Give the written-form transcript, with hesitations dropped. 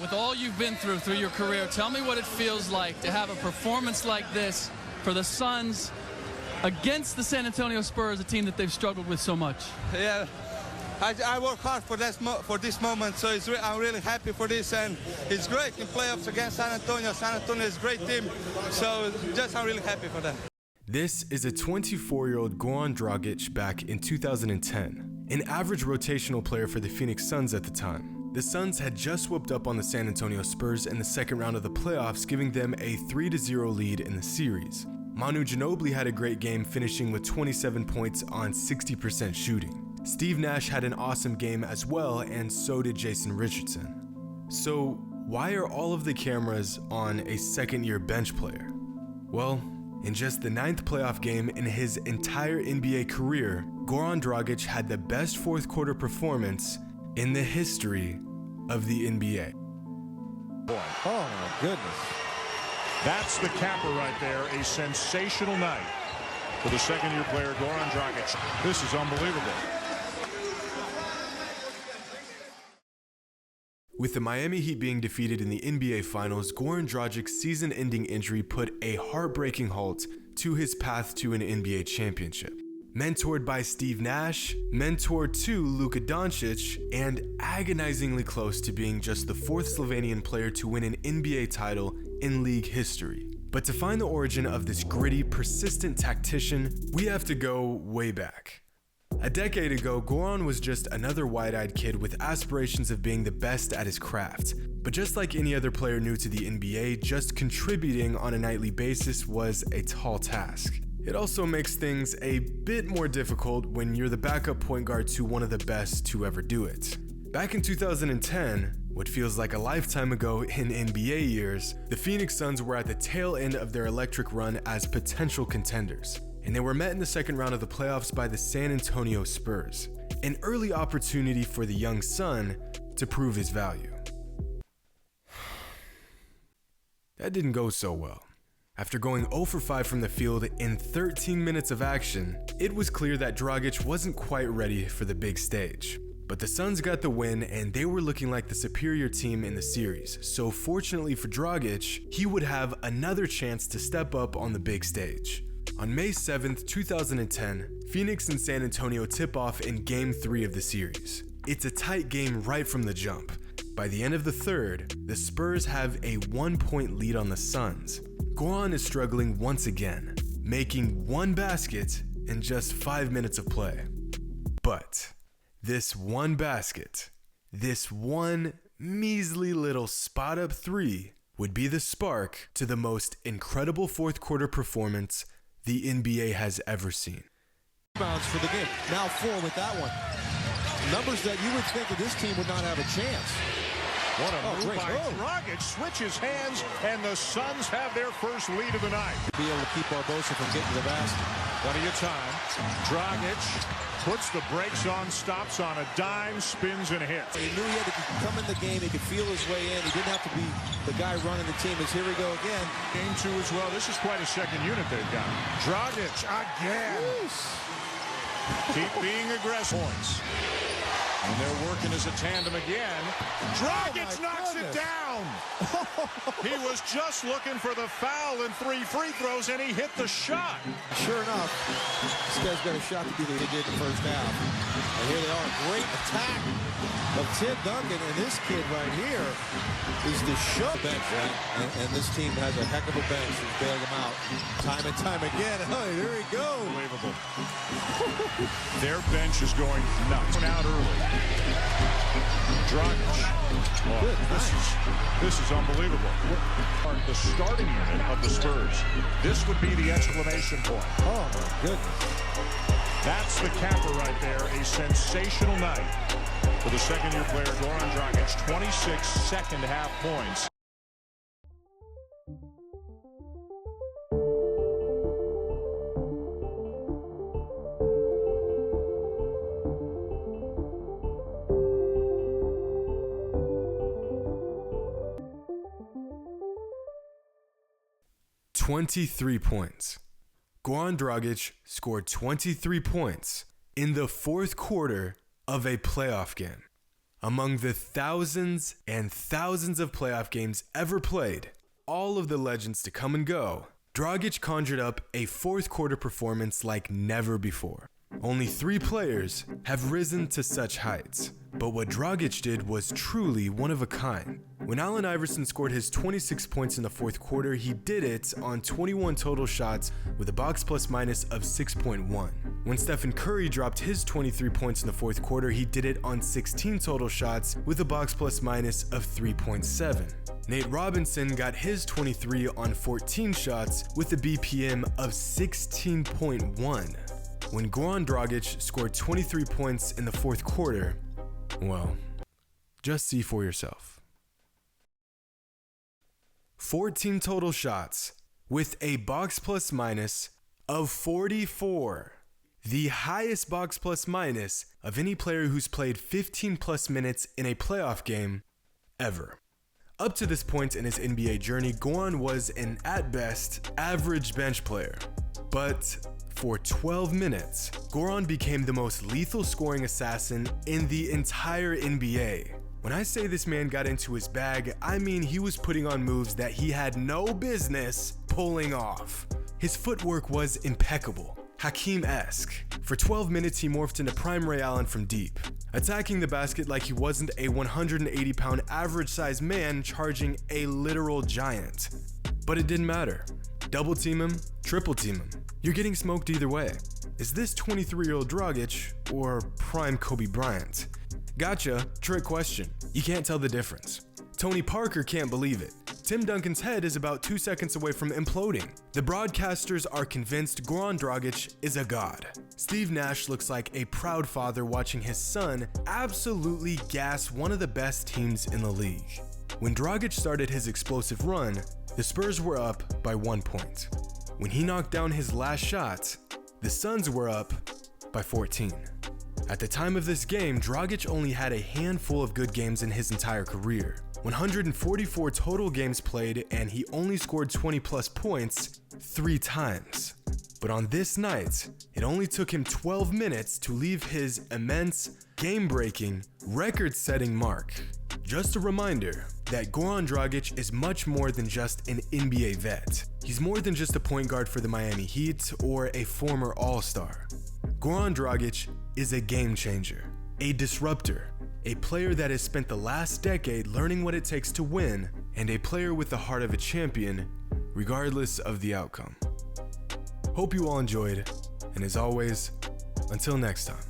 with all you've been through your career, tell me what it feels like to have a performance like this for the Suns against the San Antonio Spurs, a team that they've struggled with so much. Yeah, I work hard for this moment, so I'm really happy for this, and it's great in playoffs against San Antonio. San Antonio is a great team, so I'm really happy for that. This is a 24-year-old Goran Dragic back in 2010, an average rotational player for the Phoenix Suns at the time. The Suns had just whooped up on the San Antonio Spurs in the second round of the playoffs, giving them a 3-0 lead in the series. Manu Ginobili had a great game, finishing with 27 points on 60% shooting. Steve Nash had an awesome game as well, and so did Jason Richardson. So why are all of the cameras on a second-year bench player? Well, in just the 9th playoff game in his entire NBA career, Goran Dragic had the best fourth quarter performance in the history of the NBA. Oh my goodness. That's the capper right there. A sensational night for the second-year player, Goran Dragic. This is unbelievable. With the Miami Heat being defeated in the NBA Finals, Goran Dragic's season-ending injury put a heartbreaking halt to his path to an NBA championship. Mentored by Steve Nash, mentored to Luka Doncic, and agonizingly close to being just the 4th Slovenian player to win an NBA title in league history. But to find the origin of this gritty, persistent tactician, we have to go way back. A decade ago, Goran was just another wide-eyed kid with aspirations of being the best at his craft. But just like any other player new to the NBA, just contributing on a nightly basis was a tall task. It also makes things a bit more difficult when you're the backup point guard to one of the best to ever do it. Back in 2010, what feels like a lifetime ago in NBA years, the Phoenix Suns were at the tail end of their electric run as potential contenders, and they were met in the second round of the playoffs by the San Antonio Spurs, an early opportunity for the young Sun to prove his value. That didn't go so well. After going 0 for 5 from the field in 13 minutes of action, it was clear that Dragic wasn't quite ready for the big stage. But the Suns got the win, and they were looking like the superior team in the series, so fortunately for Dragic, he would have another chance to step up on the big stage. On May 7th, 2010, Phoenix and San Antonio tip off in Game 3 of the series. It's a tight game right from the jump. By the end of the third, the Spurs have a 1-point lead on the Suns. Goran is struggling once again, making one basket in just 5 minutes of play. But this one basket, this one measly little spot-up 3 would be the spark to the most incredible fourth quarter performance the NBA has ever seen. Rebounds for the game. Now 4 with that one. Numbers that you would think that this team would not have a chance. What a move by Dragic. Switches hands, and the Suns have their first lead of the night. Be able to keep Barbosa from getting to the basket. Plenty of time. Dragic puts the brakes on, stops on a dime, spins and hits. He knew he had to come in the game. He could feel his way in. He didn't have to be the guy running the team. As here we go again. Game 2 as well. This is quite a second unit they've got. Dragic again. Yes. Keep being aggressive. Points. And they're working as a tandem again. Dragic knocks it down. He was just looking for the foul and 3 free throws, and he hit the shot. Sure enough, this guy's got a shot to be the he did in the first half. And here they are, a great attack of Tim Duncan, and this kid right here is the shove bench, and this team has a heck of a bench who's bailed them out time and time again. Oh, there he goes. Unbelievable. Their bench is going nuts. Out early. Dragic. Oh, this is unbelievable. The starting unit of the Spurs. This would be the exclamation point. Oh, my goodness. That's the capper right there. A sensational night for the second-year player, Goran Dragic. 26 second-half points. "23 points. Goran Dragic scored 23 points in the fourth quarter of a playoff game. Among the thousands and thousands of playoff games ever played, all of the legends to come and go, Dragic conjured up a fourth quarter performance like never before. Only 3 players have risen to such heights, but what Dragic did was truly one of a kind. When Allen Iverson scored his 26 points in the fourth quarter, he did it on 21 total shots with a box plus minus of 6.1. When Stephen Curry dropped his 23 points in the fourth quarter, he did it on 16 total shots with a box plus minus of 3.7. Nate Robinson got his 23 on 14 shots with a BPM of 16.1. When Goran Dragic scored 23 points in the fourth quarter, well, just see for yourself. 14 total shots with a box plus minus of 44. The highest box plus minus of any player who's played 15 plus minutes in a playoff game ever. Up to this point in his NBA journey, Goran was an, at best, average bench player. But for 12 minutes, Goran became the most lethal scoring assassin in the entire NBA. When I say this man got into his bag, I mean he was putting on moves that he had no business pulling off. His footwork was impeccable, Hakeem-esque. For 12 minutes, he morphed into prime Ray Allen from deep, attacking the basket like he wasn't a 180-pound average-sized man charging a literal giant. But it didn't matter. Double team him, triple team him. You're getting smoked either way. Is this 23-year-old Dragic or prime Kobe Bryant? Gotcha, trick question. You can't tell the difference. Tony Parker can't believe it. Tim Duncan's head is about 2 seconds away from imploding. The broadcasters are convinced Goran Dragic is a god. Steve Nash looks like a proud father watching his son absolutely gas one of the best teams in the league. When Dragic started his explosive run, the Spurs were up by 1 point. When he knocked down his last shot, the Suns were up by 14. At the time of this game, Dragic only had a handful of good games in his entire career. 144 total games played, and he only scored 20 plus points 3 times. But on this night, it only took him 12 minutes to leave his immense, game-breaking, record-setting mark. Just a reminder that Goran Dragic is much more than just an NBA vet. He's more than just a point guard for the Miami Heat or a former All-Star. Goran Dragic is a game changer, a disruptor, a player that has spent the last decade learning what it takes to win, and a player with the heart of a champion, regardless of the outcome. Hope you all enjoyed, and as always, until next time.